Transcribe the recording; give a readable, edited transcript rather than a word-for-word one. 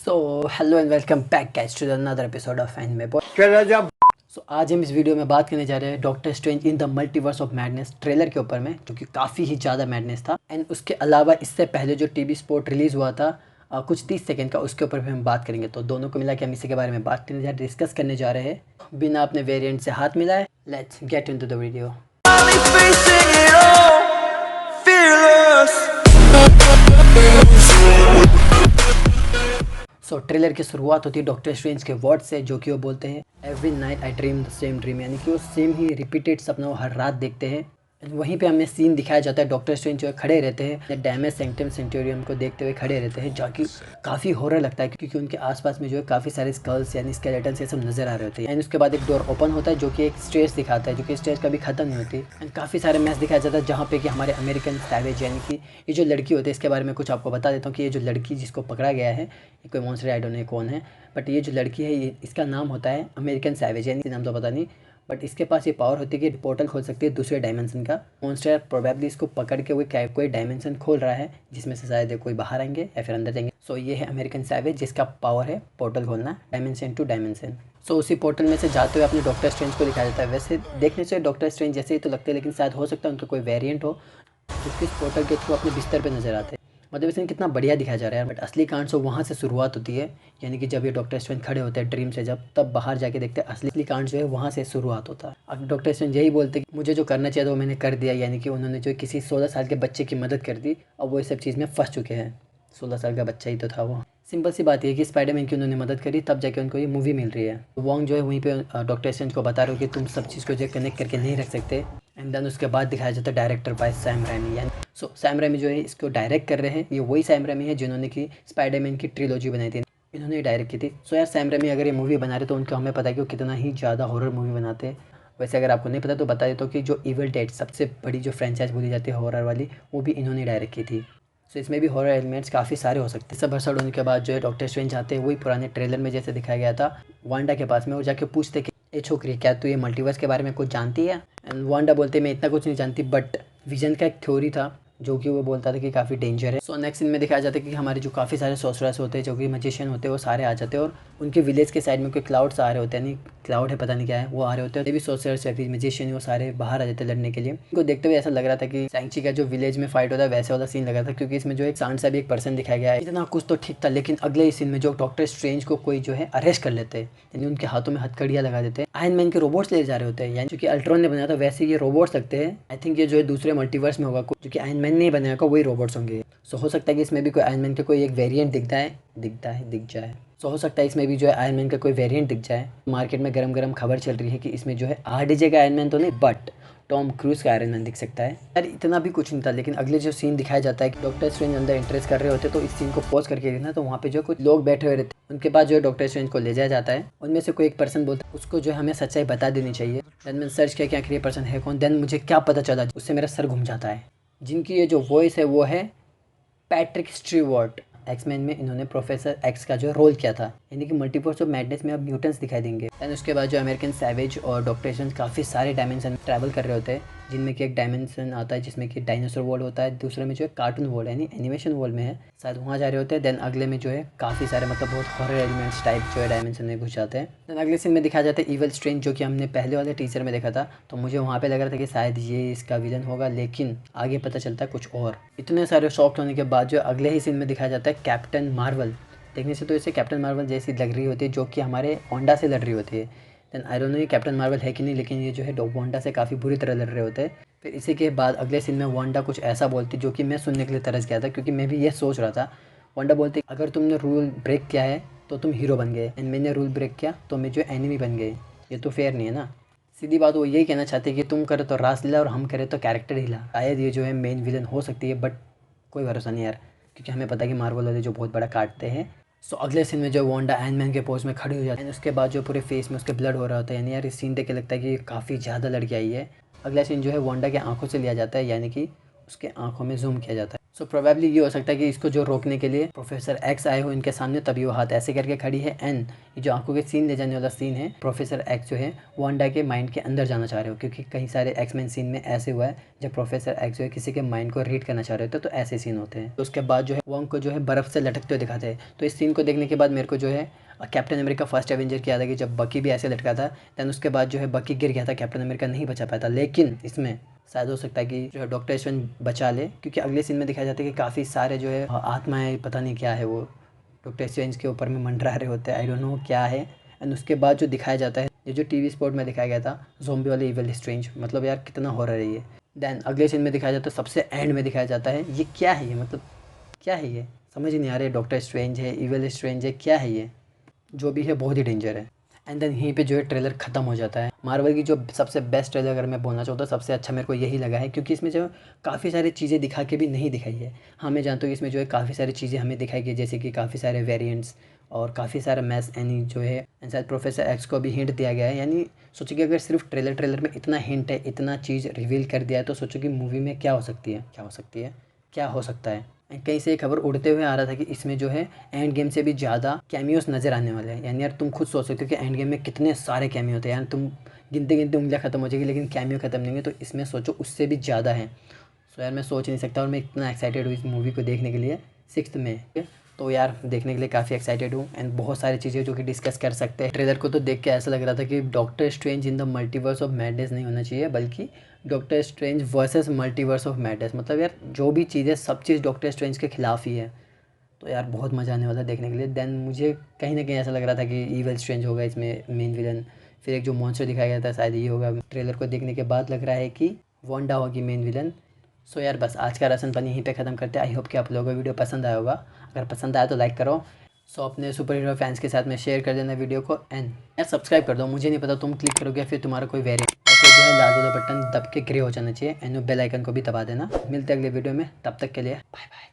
So hello and welcome back guys to another episode of Anime Boy. चला जा। सो आज हम इस वीडियो में बात करने जा रहे हैं doctor strange in the multiverse of madness trailer के ऊपर में, जो कि काफ़ी ही ज़्यादा मैडनेस था। एंड उसके अलावा इससे पहले जो टीवी स्पॉट रिलीज़ हुआ था कुछ 30 सेकंड का, उसके ऊपर भी हम बात करेंगे। तो दोनों को मिला के हम इसी के बारे में बात करने जा रहे, डिस्कस करने जा रहे हैं बिना अपने वेरिएंट से हाथ मिलाए। Let's get into the video. So trailer की शुरुआत होती है डॉक्टर स्ट्रेंज के वर्ड से, जो कि वो बोलते हैं every night I dream the same dream, यानी कि वो सेम ही रिपीटेड सपना वो हर रात देखते हैं। वहीं पे हमें सीन दिखाया जाता है, डॉक्टर स्ट्रेंज जो है खड़े रहते हैं डैमेज सेंटम सेंटोरियम को देखते हुए खड़े रहते हैं, जो कि काफ़ी हॉरर लगता है क्योंकि उनके आसपास में जो है काफ़ी सारे स्कल्स यानी स्केलेटन ये सब नजर आ रहे होते हैं। एंड उसके बाद एक डोर ओपन होता है जो कि एक स्टेज दिखाता है, जो कि स्टेज कभी खत्म नहीं होती। एंड काफ़ी सारे मैच दिखाया जाता है जहाँ पे कि हमारे अमेरिकन सैवेज यानी कि ये जो लड़की होती है, इसके बारे में कुछ आपको बता देता हूँ कि ये जो लड़की जिसको पकड़ा गया है ये कोई मॉन्स्टर, आई डोंट नो कौन है, बट ये जो लड़की है ये इसका नाम होता है अमेरिकन सैवेज, यानी नाम तो पता नहीं, बट इसके पास ये पावर होती है कि पोर्टल खोल सकती है दूसरे डायमेंशन का। मॉन्स्टर प्रोबेबली इसको पकड़ के कोई डायमेंशन खोल रहा है जिसमें से शायद कोई बाहर आएंगे या फिर अंदर जाएंगे। सो ये है अमेरिकन सैवेज जिसका पावर है पोर्टल खोलना डायमेंशन टू डायमेंशन। सो उसी पोर्टल में से जाते हुए अपने डॉक्टर स्ट्रेंज को दिखाया जाता है। वैसे देखने से डॉक्टर स्ट्रेंज जैसे ही तो लगते हैं, लेकिन शायद हो सकता है उनका कोई वेरिएंट हो जो इस पोर्टल के थ्रू अपने बिस्तर पर नजर आते हैं। मतलब इसमें कितना बढ़िया दिखाया जा रहा है। बट असली कांड से वहाँ से शुरुआत होती है, यानी कि जब ये डॉक्टर स्ट्रेंज खड़े होते हैं ड्रीम से, जब तब बाहर जाके देखते हैं असली कांड जो है वहाँ से शुरुआत होता है। अब डॉक्टर स्ट्रेंज यही बोलते हैं कि मुझे जो करना चाहिए था वो मैंने कर दिया, यानी कि उन्होंने जो किसी 16 साल के बच्चे की मदद कर दी। अब वो इस सब चीज़ में फंस चुके हैं। 16 साल का बच्चा ही तो था वो। सिंपल सी बात है कि स्पाइडरमैन की उन्होंने मदद करी, तब जाके उनको ये मूवी मिल रही है। वॉन्ग जो है वहीं पे डॉक्टर स्ट्रेंज को बता रहे हो कि तुम सब चीज़ को जो कनेक्ट करके नहीं रख सकते। एंड देन उसके बाद दिखाया जाता है डायरेक्टर बाय सैम रैमी, यानी सैम रैमी जो है इसको डायरेक्ट कर रहे हैं। ये वही सैम रैमी है जिन्होंने की स्पाइडरमैन की ट्रिलॉजी बनाई थी, इन्होंने डायरेक्ट की थी। सो यार सैम रैमी अगर ये मूवी बना रहे तो उनको हमें पता है कि वो कितना ही ज़्यादा हॉरर मूवी बनाते हैं। वैसे अगर आपको नहीं पता तो बता देता हूँ कि जो इविल डेड सबसे बड़ी जो फ्रेंचाइज बोली जाती है हॉरर वाली, वो भी इन्होंने डायरेक्ट की थी। सो इसमें भी हॉरर एलिमेंट्स काफ़ी सारे हो सकते हैं। सब हर्षड होने के बाद जो है डॉक्टर स्ट्रेंज आते हैं वही पुराने ट्रेलर में जैसे दिखाया गया था वांडा के पास में, और जाके पूछते कि ए छोकरी क्या तू ये मल्टीवर्स के बारे में कुछ जानती है। एंड वांडा बोलते मैं इतना कुछ नहीं जानती, बट विजन का एक थ्योरी था जो कि वो बोलता था कि काफ़ी डेंजर है। सो नेक्स्ट सीन में दिखाया जाता है कि हमारे जो काफ़ी सारे सोर्सरर्स होते हैं, जो कि मैजिशियन होते हैं, वो सारे आ जाते हैं और उनके विलेज के साइड में कोई क्लाउड्स आ रहे होते हैं, नहीं क्लाउड है पता नहीं क्या है, वो आ रहे होते हैं। ये भी सोर्सरर्स या फिर मैजिशियन वो सारे बाहर आ जाते हैं लड़ने के लिए। उनको देखते हुए ऐसा लग रहा था कि सैंक्ची का जो विलेज में फाइट होता है वैसे वाला सीन लग रहा था, क्योंकि इसमें जो एक सांड सा भी एक पर्सन दिखाया गया है। इतना कुछ तो ठीक था, लेकिन अगले ही सीन में जो डॉक्टर स्ट्रेंज को कोई जो है अरेस्ट कर लेते हैं, यानी उनके हाथों में हथकड़ियाँ लगा देते हैं। आयरन मैन के रोबोट्स ले जा रहे होते हैं, यानी कि अल्ट्रॉन ने बनाया था वैसे ये रोबोट्स लगते हैं। आई थिंक ये जो है दूसरे मल्टीवर्स में होगा, जो कि आयरन मैन नहीं बनाया होगा वही रोबोट्स होंगे। सो हो सकता है कि इसमें भी कोई आयरन मैन का कोई एक वेरिएंट दिख जाए। सो हो सकता है इसमें भी जो है आयरन मैन का कोई वेरिएंट दिख जाए। मार्केट में गरम खबर चल रही है कि इसमें जो है आरडीजे का आयरन मैन तो नहीं, बट टॉम क्रूज का आयरन मैन दिख सकता है। यार इतना भी कुछ नहीं था, लेकिन अगले जो सीन दिखाया जाता है कि डॉक्टर स्ट्रेंज अंदर इंटरेस्ट कर रहे होते तो इस सीन को पॉज करके देखना, तो वहाँ पे जो कुछ लोग बैठे हुए रहते हैं उनके पास जो है डॉक्टर स्ट्रेंज को ले जाया जाता है। उनमें से कोई एक पर्सन बोलता है उसको जो है हमें सच्चाई बता देनी चाहिए। देन मैंने सर्च किया कि आखिर ये पर्सन है कौन। देन मुझे क्या पता चला, उससे मेरा सर घूम जाता है। जिनकी ये जो वॉइस है वो है पैट्रिक स्टीवर्ट। एक्समैन में इन्होंने प्रोफेसर एक्स का जो रोल किया था, यानी कि मल्टीवर्स ऑफ मैडनेस में अब म्यूटेंट्स दिखाई देंगे। एंड उसके बाद जो अमेरिकन सैवेज और डॉक्टर स्ट्रेंज काफ़ी सारे डायमेंशन ट्रैवल कर रहे होते हैं, जिनमें कि एक डायमेंशन आता है जिसमें कि डायनासोर वर्ल्ड होता है, दूसरे में जो है कार्टून वर्ल्ड यानी एनिमेशन वर्ल्ड में है, शायद वहाँ जा रहे होते हैं। देन अगले में जो है काफ़ी सारे मतलब बहुत हॉरर एलिमेंट्स टाइप जो है डायमेंशन में घुस जाते हैं। देन अगले सीन में दिखाया जाता है इवल स्ट्रेंज, जो कि हमने पहले वाले टीजर में देखा था, तो मुझे वहाँ पे लग रहा था कि शायद ये इसका विलन होगा, लेकिन आगे पता चलता है कुछ और। इतने सारे शॉक होने के बाद जो अगले ही सीन में दिखाया जाता है कैप्टन मार्वल। देखने से तो इसे कैप्टन मार्वल जैसी लग रही होती है, जो कि हमारे होंडा से लड़ रही होती है। देन आई डोंट नो ये कैप्टन मार्वल है कि नहीं, लेकिन ये जो है वांडा से काफ़ी बुरी तरह लड़ रहे होते हैं। फिर इसी के बाद अगले सीन में वांडा कुछ ऐसा बोलती जो कि मैं सुनने के लिए तरस गया था, क्योंकि मैं भी ये सोच रहा था। वांडा बोलती अगर तुमने रूल ब्रेक किया है तो तुम हीरो बन गए, एंड मैंने रूल ब्रेक किया तो मैं जो एनिमी बन गई। ये तो फेयर नहीं है ना। सीधी बात वो यही कहना चाहते हैं कि तुम करे तो रास लीला और हम करे तो कैरेक्टर हिला। शायद ये जो है मेन विलन हो सकती है, बट कोई भरोसा नहीं यार, क्योंकि हमें पता है कि मार्वल वाले जो बहुत बड़ा काटते हैं। सो अगले सीन में जो वांडा आयरन मैन के पोज में खड़ी हो जाती है, उसके बाद जो पूरे फेस में उसके ब्लड हो रहा होता है, यानी यार इस सीन देख के लगता है कि काफ़ी ज़्यादा लड़की आई है। अगला सीन जो है वांडा के आंखों से लिया जाता है, यानी कि उसके आंखों में जूम किया जाता है। सो प्रोबेबली ये हो सकता है कि इसको जो रोकने के लिए प्रोफेसर एक्स आए हो इनके सामने, तभी वो हाथ ऐसे करके खड़ी है। एंड ये जो आंखों के सीन ले जाने वाला सीन है, प्रोफेसर एक्स जो है वांडा के माइंड के अंदर जाना चाह रहे हो, क्योंकि कई सारे एक्समैन सीन में ऐसे हुआ है जब प्रोफेसर एक्स जो है किसी के माइंड को रीड करना चाह रहे होते तो ऐसे सीन होते हैं। तो उसके बाद जो है वॉन्ग को जो है बर्फ़ से लटकते हुए दिखाते हैं। तो इस सीन को देखने के बाद मेरे को जो है कैप्टन अमेरिका फर्स्ट एवेंजर की याद है कि जब बकी भी ऐसे लटका था, दैन उसके बाद जो है बकी गिर गया था, कैप्टन अमेरिका नहीं बचा पाया था। लेकिन इसमें शायद हो सकता है कि जो है डॉक्टर स्ट्रेंज बचा ले, क्योंकि अगले सीन में दिखाया जाता है कि काफ़ी सारे जो है आत्माएं, पता नहीं क्या है, वो डॉक्टर स्ट्रेंज के ऊपर में मंडरा रहे होते हैं। आई डोंट नो क्या है। एंड उसके बाद जो दिखाया जाता है, ये जो टीवी स्पॉट में दिखाया गया था ज़ोंबी वाले इविल स्ट्रेंज, मतलब यार कितना हॉरर है ये। दैन अगले सीन में दिखाया जाता है, सबसे एंड में दिखाया जाता है, ये क्या है, ये मतलब क्या है, ये समझ ही नहीं आ रहा है। डॉक्टर स्ट्रेंज है, इविल स्ट्रेंज है, क्या है ये, जो भी है बहुत ही डेंजर है। एंड देन यहीं पे जो है ट्रेलर ख़त्म हो जाता है। मार्वल की जो सबसे बेस्ट ट्रेलर अगर मैं बोलना चाहूँ तो सबसे अच्छा मेरे को यही लगा है, क्योंकि इसमें जो काफ़ी सारी चीज़ें दिखा के भी नहीं दिखाई है। हाँ मैं जानता हूँ कि इसमें जो है काफ़ी सारी चीज़ें हमें दिखाई गई, जैसे कि काफ़ी सारे वेरिएंट्स और काफ़ी सारा मैस यानी जो है, एंड शायद प्रोफेसर एक्स को भी हिंट दिया गया है। यानी सोचो कि अगर सिर्फ ट्रेलर में इतना हिंट है, इतना चीज़ रिवील कर दिया है, तो सोचो कि मूवी में क्या हो सकती है, क्या हो सकती है, क्या हो सकता है। कहीं से एक खबर उड़ते हुए आ रहा था कि इसमें जो है एंड गेम से भी ज़्यादा कैमियोस नज़र आने वाले हैं। यानी यार तुम खुद सोच सकते हो कि एंड गेम में कितने सारे कैमियो होते हैं, यार तुम गिनते गिनते उंगलियाँ ख़त्म हो जाएगी, लेकिन कैमियो ख़त्म नहीं है। तो इसमें सोचो उससे भी ज़्यादा है। सो यार मैं सोच नहीं सकता, और मैं इतना एक्साइटेड हूँ इस मूवी को देखने के लिए 6 में। तो यार देखने के लिए काफ़ी एक्साइटेड हूँ, एंड बहुत सारी चीज़ें जो कि डिस्कस कर सकते हैं। ट्रेलर को तो देख के ऐसा लग रहा था कि doctor strange in the multiverse of madness नहीं होना चाहिए, बल्कि doctor strange versus multiverse of madness. मतलब यार जो भी चीज़ है, सब चीज़ डॉक्टर स्ट्रेंज के खिलाफ ही है। तो यार बहुत मज़ा आने वाला है देखने के लिए। देन मुझे कहीं ना कहीं ऐसा लग रहा था कि ईवल स्ट्रेंज होगा इसमें मेन विलन। फिर एक जो मॉन्स्टर दिखाया गया था शायद ये होगा। ट्रेलर को देखने के बाद लग रहा है कि वांडा होगी मेन विलन। सो यार बस आज का राशन पानी यहीं पे ख़त्म करते हैं। आई होप कि आप लोगों को वीडियो पसंद आया होगा। अगर पसंद आया तो लाइक करो। सो अपने सुपर हीरो फैंस के साथ में शेयर कर देना वीडियो को, एंड यार सब्सक्राइब कर दो। मुझे नहीं पता तुम क्लिक करोगे फिर तुम्हारा कोई वेरिएंट, ऐसे जो है लाल वाला बटन दब के ग्रे हो जाना चाहिए, एंड बेल आइकन को भी दबा देना। मिलते हैं अगले वीडियो में, तब तक के लिए बाय बाय।